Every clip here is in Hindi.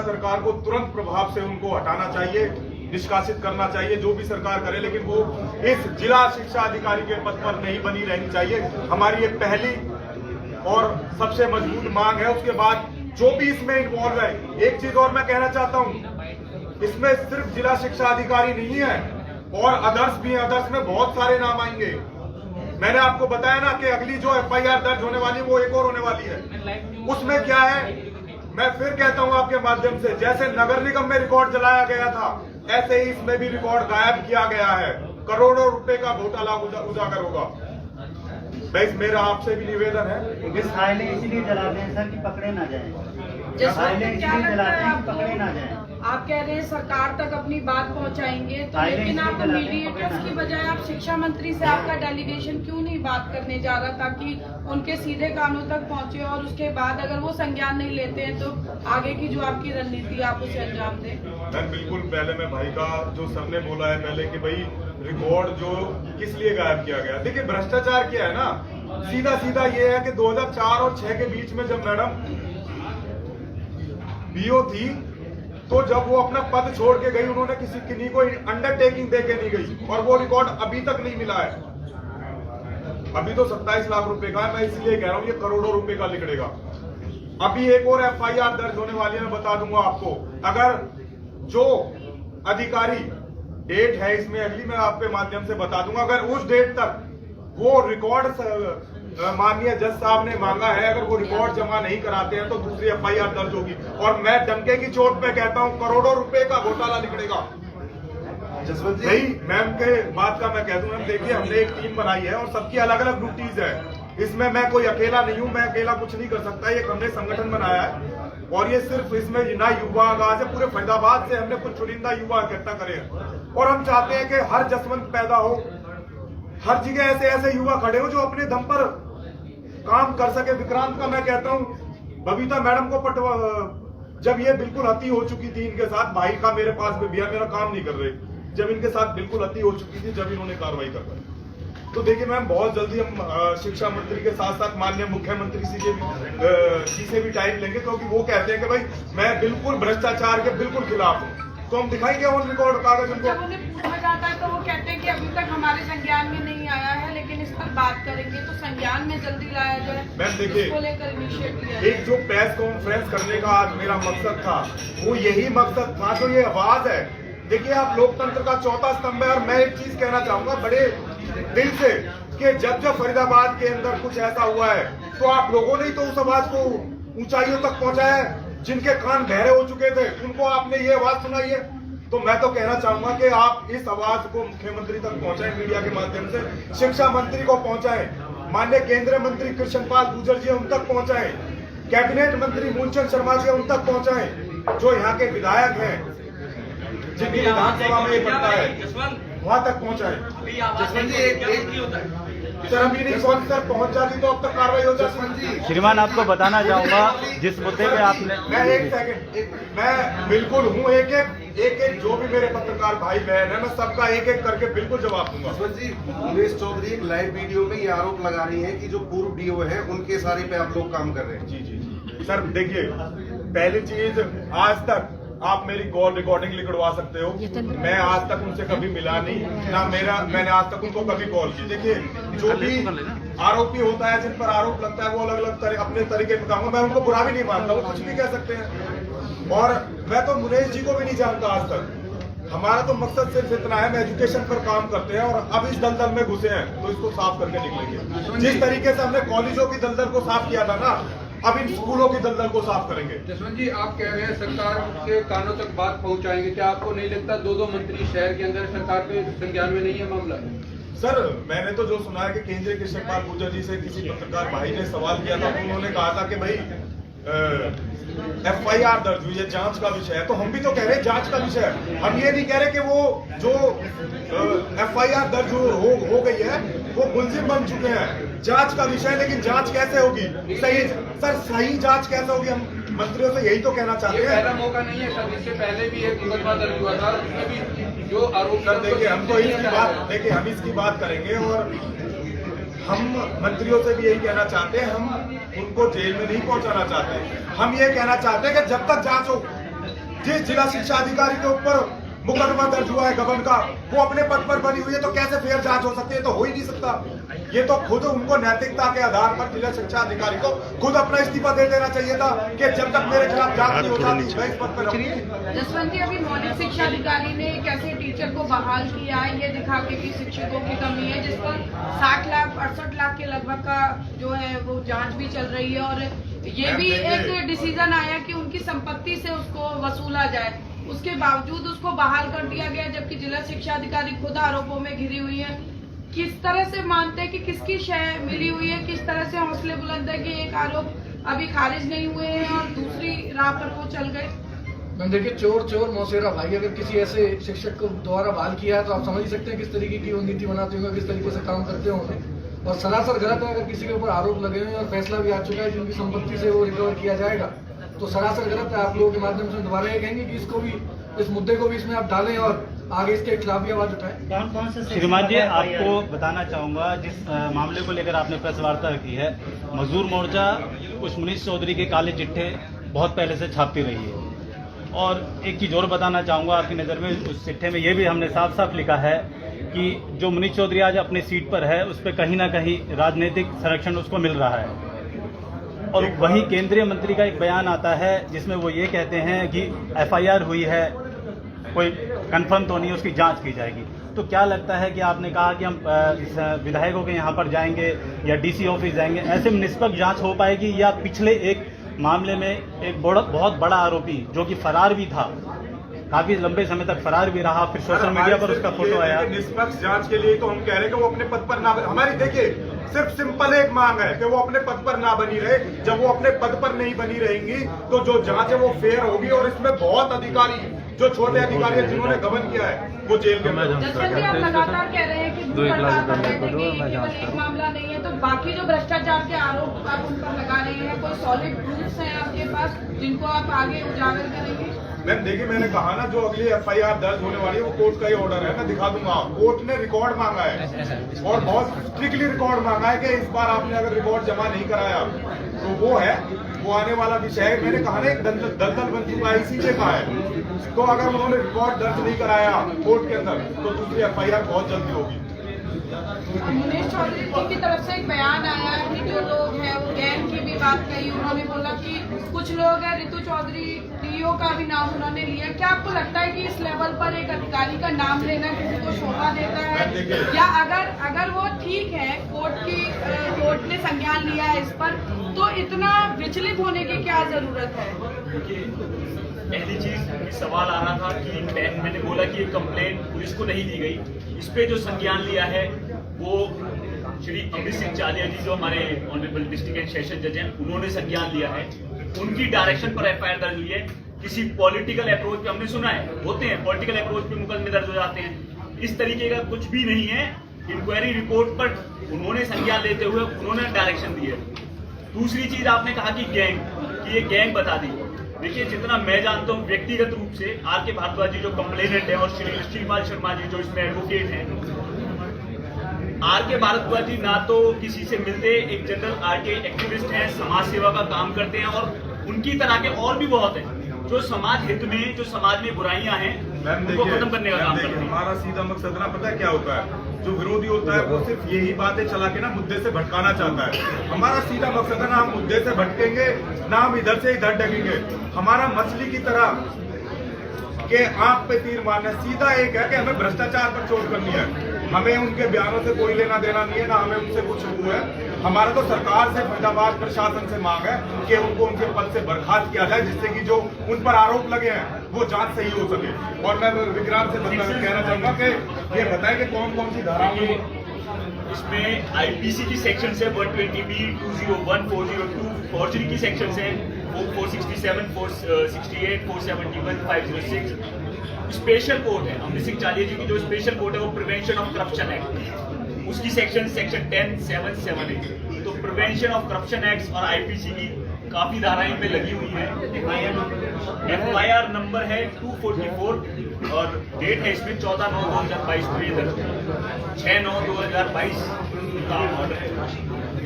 सरकार को तुरंत प्रभाव से उनको हटाना चाहिए, निष्कासित करना चाहिए, जो भी सरकार करे, लेकिन वो इस जिला शिक्षा अधिकारी के पद पर नहीं बनी रहनी चाहिए। हमारी ये पहली और सबसे मजबूत मांग है। उसके बाद जो भी इसमें इन्वॉल्व है, एक चीज और मैं कहना चाहता हूँ, इसमें सिर्फ जिला शिक्षा अधिकारी नहीं है और अदर्स भी है। अदर्स में बहुत सारे नाम आएंगे। मैंने आपको बताया ना कि अगली जो FIR दर्ज होने वाली है वो एक और होने वाली है। उसमें क्या है, मैं फिर कहता हूं आपके माध्यम से, जैसे नगर निगम में रिकॉर्ड जलाया गया था, ऐसे ही इसमें भी रिकॉर्ड गायब किया गया है। करोड़ों रुपए का घोटाला उजागर होगा। बस मेरा आपसे भी निवेदन है, इस फाइलें इसलिए जलाते हैं सर कि पकड़े ना जाएं। फाइलें इसलिए जलाते हैं कि पकड़े ना जाएं। आप कह रहे हैं सरकार तक अपनी बात पहुंचाएंगे, तो लेकिन आप मीडिएटर्स की बजाय आप शिक्षा मंत्री से आपका डेलीगेशन क्यों नहीं बात करने जा रहा, ताकि उनके सीधे कानों तक पहुंचे और उसके बाद अगर वो संज्ञान नहीं लेते हैं तो आगे की जो आपकी रणनीति आप उसे अंजाम दें। मैं बिल्कुल पहले मैं भाई का जो सर ने बोला है पहले कि भाई रिकॉर्ड जो किस लिए गायब किया गया, देखिए भ्रष्टाचार क्या है ना, सीधा सीधा ये है कि 2004 और 6 के बीच में जब मैडम BO थी, तो जब वो अपना पद छोड़ के गई, उन्होंने किन्हीं को अंडरटेकिंग दे के नहीं गई और वो रिकॉर्ड अभी तक नहीं मिला है। अभी तो 27 लाख रुपए का है, मैं इसलिए कह रहा हूँ ये करोड़ों रुपए का निकलेगा। अभी एक और FIR दर्ज होने वाली है, मैं बता दूंगा आपको। अगर जो अधिकारी, डेट है इसमें अगली, मैं आपके माध्यम से बता दूंगा, अगर उस डेट तक वो रिकॉर्ड माननीय जज साहब ने मांगा है, अगर वो रिकॉर्ड जमा नहीं कराते हैं तो दूसरी FIR दर्ज होगी। और मैं डंके की चोट पे कहता हूं, करोड़ों रुपए का घोटाला निकलेगा। जसवंत जी, मैम के बात का मैं कह दूं, मैम देखिए हमने एक टीम बनाई है और सबकी अलग अलग ड्यूटीज है। इसमें मैं कोई अकेला नहीं हूं, मैं अकेला कुछ नहीं कर सकता। ये हमने संगठन बनाया है और ये सिर्फ इसमें ना युवा आगाज है, पूरे फरीदाबाद से हमने कुछ चुनिंदा युवा इकट्ठा करे हैं और हम चाहते हैं कि हर जसवंत पैदा हो, हर जगह ऐसे ऐसे युवा खड़े हो जो अपने दम पर काम कर सके। विक्रांत का मैं कहता हूं, बबीता मैडम को जब ये बिल्कुल अति हो चुकी थी इनके साथ, भाई का मेरे पास भी भैया मेरा काम नहीं कर रहे, जब इनके साथ बिल्कुल अति हो चुकी थी, जब इन्होंने कार्रवाई कर पाई। तो देखिए मैम, बहुत जल्दी हम शिक्षा मंत्री के साथ साथ माननीय मुख्यमंत्री जी से भी टाइम लेंगे, क्योंकि वो कहते हैं कि भाई मैं बिल्कुल भ्रष्टाचार के बिल्कुल खिलाफ हूँ। तो हम दिखाएंगे ऑन रिकॉर्ड कागज उनको। जब उन्हें पूछा जाता है तो वो कहते हैं कि अभी तक हमारे संज्ञान में नहीं आया है, लेकिन इस पर बात करेंगे, तो संज्ञान में जल्दी लाया जाए। मैम देखिए, इसको लेकर इनिशिएटिव लिया एक जो प्रेस कॉन्फ्रेंस करने का आज मेरा मकसद था, वो यही मकसद था, जो ये आवाज है। देखिए आप लोकतंत्र का चौथा स्तंभ है और मैं एक चीज कहना चाहूंगा बड़े दिल से, कि जब फरीदाबाद के अंदर कुछ ऐसा हुआ है तो आप लोगों ने तो उस आवाज को ऊंचाइयों तक पहुंचाया है। जिनके कान बहरे हो चुके थे उनको आपने ये आवाज सुनाई है। तो मैं तो कहना चाहूंगा कि आप इस आवाज को मुख्यमंत्री तक पहुंचाएं, मीडिया के माध्यम से, शिक्षा मंत्री को पहुंचाएं, माननीय केंद्रीय मंत्री कृष्णपाल गुर्जर जी उन तक पहुंचाएं, कैबिनेट मंत्री मूलचंद शर्मा जी उन तक पहुंचाएं, जो यहाँ के विधायक हैं, जिनकी विधानसभा में ये बनता है, वहां तक पहुंचाएं। सर अभी नहीं पहुंच जाती तो अब तक कार्रवाई हो जाती। श्रीमान आपको बताना चाहूंगा, जिस मुद्दे पे आपने, मैं एक सेकंड, मैं बिल्कुल हूँ, एक जो भी मेरे पत्रकार भाई बहन है, मैं सबका एक एक करके बिल्कुल जवाब दूंगा। जी, उमेश चौधरी एक लाइव वीडियो में ये आरोप लगा रही है कि जो पूर्व DO है उनके इशारे पे आप लोग काम कर रहे हैं। जी सर, देखिए पहली चीज, आज तक आप मेरी कॉल रिकॉर्डिंग लिखवा सकते हो, मैं आज तक उनसे कभी मिला नहीं ना, मैंने आज तक उनको कभी कॉल की। देखिए जो भी आरोपी होता है, जिन पर आरोप लगता है, वो अलग अलग अपने तरीके से कहूँगा, मैं उनको बुरा भी नहीं मानता, वो कुछ भी कह सकते हैं। और मैं तो मुनेश जी को भी नहीं जानता आज तक। हमारा तो मकसद सिर्फ इतना है, मैं एजुकेशन पर काम करते हैं और अब इस दलदल में घुसे हैं तो इसको साफ करके निकलेंगे। जिस तरीके से हमने कॉलेजों की दलदल को साफ किया था ना, अब इन स्कूलों की दलदल को साफ करेंगे। जसवंत जी, आप कह रहे हैं सरकार के कानों तक बात पहुंचाएंगे, क्या आपको नहीं लगता 2 मंत्री शहर के अंदर सरकार के संज्ञान में नहीं है मामला? सर मैंने तो जो सुना है कि केंद्रीय कृष्णपाल गुर्जर जी से किसी पत्रकार भाई ने सवाल किया था, उन्होंने कहा था कि भाई FIR दर्ज हुई है, जांच का विषय है। तो हम भी तो कह रहे हैं जांच का विषय है, हम ये नहीं कह रहे कि वो जो FIR दर्ज हो गई है वो मुलजिम बन चुके हैं। जांच का विषय है, लेकिन जांच कैसे होगी, सही जांच कैसे होगी, हम मंत्रियों से यही तो कहना चाहते हैं। पहला मौका नहीं है सर, इससे पहले भी एक मुकदमा दर्ज हुआ था, उसमें भी जो आरोप सर देखिए हम तो इसकी बात करेंगे और हम मंत्रियों से भी यही कहना चाहते हैं, हम उनको जेल में नहीं पहुंचाना चाहते। हम ये कहना चाहते हैं कि जब तक जांच हो, जिस जिला शिक्षा अधिकारी के ऊपर मुकदमा दर्ज हुआ है गबन का, वो अपने पद पर बनी हुई है, तो कैसे फेयर जांच हो सकती है? तो हो ही नहीं सकता। ये तो खुद उनको नैतिकता के आधार पर जिला शिक्षा अधिकारी को खुद अपना इस्तीफा दे देना चाहिए था कि जब तक मेरे खिलाफ जांच नहीं होता मैं इस पद पर रहूंगी। जसवंत जी, अभी मौलिक शिक्षा अधिकारी ने कैसे टीचर को बहाल किया है ये दिखा के कि शिक्षकों की कमी है, जिस पर 60 लाख 68 लाख के लगभग का जो है वो जांच भी चल रही है, और ये भी एक डिसीजन आया कि उनकी संपत्ति से उसको वसूला जाए। उसके बावजूद उसको बहाल कर दिया गया, जबकि जिला शिक्षा अधिकारी खुद आरोपों में घिरी हुई है। किस तरह से मानते हैं कि किसकी शय मिली हुई है? किस तरह से हौसले बुलंद है कि एक आरोप अभी खारिज नहीं हुए हैं और दूसरी राह पर वो चल गए? देखिए, चोर चोर मौसेरा भाई, अगर किसी ऐसे शिक्षक को दोबारा बहाल किया है तो आप समझ ही सकते हैं किस तरीके की वो नीति बनाते होंगे, किस तरीके से काम करते होंगे, और सरासर गलत है। अगर किसी के ऊपर आरोप लगे हुए और फैसला भी आ चुका है जिनकी संपत्ति से वो रिकवर किया जाएगा, तो सरासर गलत है। आप लोगों के माध्यम से दोबारा ये कहेंगे कि इसको भी, इस मुद्दे को भी इसमें आप डालें और आगे इसके खिलाफ भी आवाज उठाएं। कौन से श्रीमान जी, आपको बताना चाहूंगा, जिस मामले को लेकर आपने प्रेस वार्ता की है, मजदूर मोर्चा कुछ मुनीश चौधरी के काले चिट्ठे बहुत पहले से छापती रही है, और एक चीज़ और बताना चाहूँगा आपकी नज़र में, उस चिट्ठे में ये भी हमने साफ साफ लिखा है कि जो मुनीश चौधरी आज अपनी सीट पर है उस पर कहीं ना कहीं राजनीतिक संरक्षण उसको मिल रहा है। और वहीं केंद्रीय मंत्री का एक बयान आता है जिसमें वो ये कहते हैं कि FIR हुई है, कोई कंफर्म तो नहीं, उसकी जांच की जाएगी। तो क्या लगता है कि आपने कहा कि हम विधायकों के यहाँ पर जाएंगे या DC ऑफिस जाएंगे, ऐसे में निष्पक्ष जांच हो पाएगी, या पिछले एक मामले में एक बहुत बड़ा आरोपी जो कि फरार भी था, काफी लंबे समय तक फरार भी रहा, फिर सोशल मीडिया पर उसका फोटो आया? निष्पक्ष जांच के लिए तो हम कह रहे हैं कि वो अपने पद पर ना, हमारी देखिए सिर्फ सिंपल एक मांग है कि वो अपने पद पर ना बनी रहे। जब वो अपने पद पर नहीं बनी रहेंगी तो जो जांच है वो फेयर होगी, और इसमें बहुत अधिकारी, जो छोटे अधिकारी हैं जिन्होंने गबन किया है, वो जेल के अंदर। जसवंत जी, आप लगातार कह रहे हैं कि केवल एक मामला नहीं है, तो बाकी जो भ्रष्टाचार के आरोप आप उन पर लगा रहे हैं, कोई सॉलिड प्रूफ्स हैं आपके पास जिनको आप आगे उजागर करेंगे? मैम देखिए, मैंने कहा ना, जो अगली FIR दर्ज होने वाली है वो कोर्ट का ही ऑर्डर है, मैं दिखा दूंगा। कोर्ट ने रिकॉर्ड मांगा है और बहुत स्ट्रिक्टली रिकॉर्ड मांगा है कि इस बार आपने अगर रिकॉर्ड जमा नहीं कराया तो वो है, वो आने वाला विषय है। मैंने कहा ना, एक दलदल बन चुका है, इसीलिए कहा है। तो अगर उन्होंने रिकॉर्ड दर्ज नहीं कराया कोर्ट के अंदर तो दूसरी FIR बहुत जल्दी होगी। मुनीश चौधरी जी की तरफ से एक बयान आया है कि जो लोग हैं वो गैंग की भी बात कही, उन्होंने बोला कि कुछ लोग हैं, रितु चौधरी DO का भी नाम उन्होंने लिया। क्या आपको लगता है कि इस लेवल पर एक अधिकारी का नाम लेना किसी को शोभा देता है, या अगर वो ठीक है, कोर्ट ने संज्ञान लिया है इस पर, तो इतना विचलित होने की क्या जरूरत है? पहली चीज सवाल आ रहा था कि मैंने बोला कि ये कंप्लेंट पुलिस को नहीं दी गई, इस पे जो संज्ञान लिया है वो श्री अमृत सिंह चालिया जी, जो हमारे ऑनरेबल डिस्ट्रिक्ट एंड सेशन जज हैं, उन्होंने संज्ञान लिया है। उनकी डायरेक्शन पर FIR दर्ज हुई है। किसी पॉलिटिकल अप्रोच पे, हमने सुना है होते हैं पॉलिटिकल अप्रोच पे मुकदमे दर्ज हो जाते हैं, इस तरीके का कुछ भी नहीं है। इंक्वायरी रिपोर्ट पर उन्होंने संज्ञान लेते हुए उन्होंने डायरेक्शन दी है। दूसरी चीज आपने कहा कि गैंग, कि ये गैंग बता दी। देखिए, जितना मैं जानता हूँ व्यक्तिगत रूप से RK भारद्वाज जी जो कंप्लेनेंट है और श्री श्रीपाल शर्मा जी जो इसमें एडवोकेट हैं, RK भारद्वाज जी ना तो किसी से मिलते, एक जनरल RK एक्टिविस्ट हैं, समाज सेवा का काम करते हैं, और उनकी तरह के और भी बहुत हैं जो समाज हित में, जो समाज में बुराइयां हैं उनको खत्म करने का काम करते हैं। हमारा सीधा मकसद ना पता है क्या होता है, जो विरोधी होता है वो सिर्फ यही बातें चला के ना मुद्दे से भटकाना चाहता है। हमारा सीधा मकसद है ना, हम मुद्दे से भटकेंगे ना, हम इधर से इधर डगेंगे। हमारा मछली की तरह के आंख पे तीर मारना, सीधा एक है कि हमें भ्रष्टाचार पर चोट करनी है। हमें उनके बयानों से कोई लेना देना नहीं है, ना हमें उनसे कुछ हुआ है। हमारा तो सरकार से, फरीदाबाद प्रशासन से मांग है कि उनको उनके पद से बर्खास्त किया जाए, जिससे कि जो उन पर आरोप लगे हैं वो जांच सही हो सके। और मैं विक्रांत से कहना चाहूंगा कि ये बताएं कि कौन कौन सी धाराओं में इसमें IPC की सेक्शन है 120B, 201, 402, फॉर्जरी की सेक्शन है 467, 468, 471, 506। स्पेशल कोर्ट है अमृत सिंह चालिया जी की, जो स्पेशल कोर्ट है वो प्रिवेंशन ऑफ करप्शन एक्ट, उसकी सेक्शन 10(7)(7)(a). तो प्रिवेंशन ऑफ करप्शन एक्ट और IPC की काफी धाराएं पे लगी हुई है। FIR नंबर है 244 और डेट है इसमें 14/9/2022 को, 6/9/2022 का ऑर्डर है।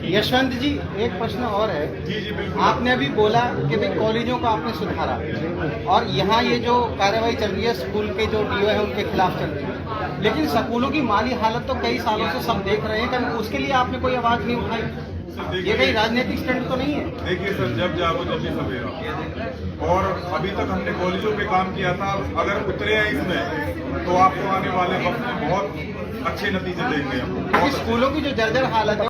यशवंत जी, एक प्रश्न और है। जी जी बिल्कुल। आपने अभी बोला कि भाई कॉलेजों का आपने सुधारा और यहाँ ये जो कार्रवाई चल रही है स्कूल के जो डीओ है उनके खिलाफ चल रही है, लेकिन स्कूलों की माली हालत तो कई सालों से सब देख रहे हैं, कभी उसके लिए आपने कोई आवाज नहीं उठाई? ये कहीं राजनीतिक स्टंट तो नहीं है? देखिए सर, जब जागो जब भी सवेरा, और अभी तक हमने कॉलेजों पे काम किया था। अगर उतरे हैं इसमें तो आपको आने वाले वक्त में बहुत अच्छे नतीजे देंगे हम। स्कूलों की जो जर्जर हालत है